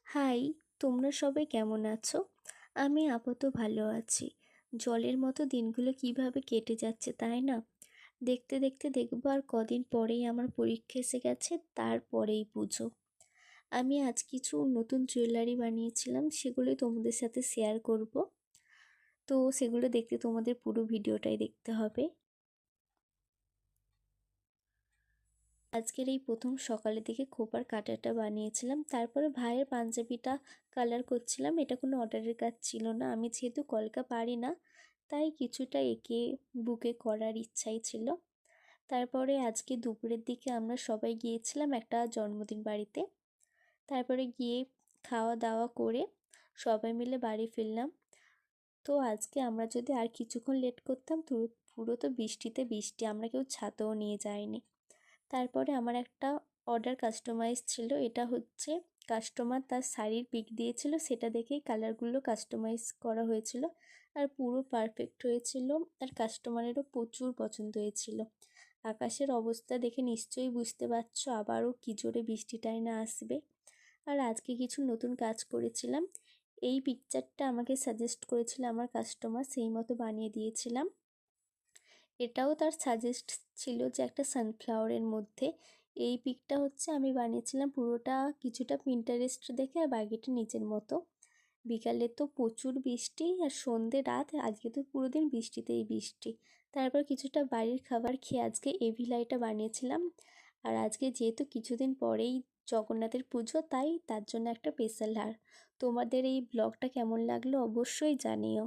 High, তোমরা সবাই কেমন আছো? আমি আপাতত ভালো আছি। জলের মতো দিনগুলো কিভাবে কেটে যাচ্ছে তাই না? দেখতে দেখতে দেখবো আর কদিন পরেই আমার পরীক্ষা এসে গেছে, তারপরেই পুজো। আমি আজ কিছু নতুন জুয়েলারি বানিয়েছিলাম, সেগুলোই তোমাদের সাথে শেয়ার করব। তো সেগুলো দেখতে তোমাদের পুরো ভিডিওটাই দেখতে হবে। আজকের এই প্রথম সকালের দিকে খোপার কাঁটাটা বানিয়েছিলাম, তারপরে ভাইয়ের পাঞ্জাবিটা কালার করছিলাম। এটা কোনো অর্ডারের কাজ ছিল না, আমি যেহেতু কলকা পারি না তাই কিছুটা এঁকে বুকে করার ইচ্ছাই ছিল। তারপরে আজকে দুপুরের দিকে আমরা সবাই গিয়েছিলাম একটা জন্মদিন বাড়িতে। তারপরে গিয়ে খাওয়া দাওয়া করে সবাই মিলে বাড়ি ফিরলাম। তো আজকে আমরা যদি আর কিছুক্ষণ লেট করতাম তো পুরো তো বৃষ্টিতে বৃষ্টি, আমরা কেউ ছাতাও নিয়ে যাইনি। তারপরে আমার একটা অর্ডার কাস্টমাইজ ছিল, এটা হচ্ছে কাস্টমার তার শাড়ির পিক দিয়েছিল, সেটা দেখেই কালারগুলো কাস্টমাইজ করা হয়েছিল। আর পুরো পারফেক্ট হয়েছিল, আর কাস্টমারেরও প্রচুর পছন্দ হয়েছিল। আকাশের অবস্থা দেখে নিশ্চয়ই বুঝতে পারছো আবারও কী জোরে বৃষ্টিটাই না আসবে। আর আজকে কিছু নতুন কাজ করেছিলাম। এই পিকচারটা আমাকে সাজেস্ট করেছিল আমার কাস্টমার, সেই মতো বানিয়ে দিয়েছিলাম। এটাও তার সাজেস্ট ছিল যে একটা সানফ্লাওয়ারের মধ্যে। এই পিকটা হচ্ছে আমি বানিয়েছিলাম পুরোটা কিছুটা পিন্টারেস্ট দেখে, আর বাকিটা নিচের মতো। বিকালে তো প্রচুর বৃষ্টি, আর সন্ধে রাত আজকে তো পুরো দিন বৃষ্টিতেই বৃষ্টি। তারপর কিছুটা বাড়ির খাবার খেয়ে আজকে এভিলাইটা বানিয়েছিলাম। আর আজকে যেহেতু কিছুদিন পরেই জগন্নাথের পুজো, তাই তার জন্য একটা স্পেশাল হার। তোমাদের এই ব্লগটা কেমন লাগলো অবশ্যই জানিও।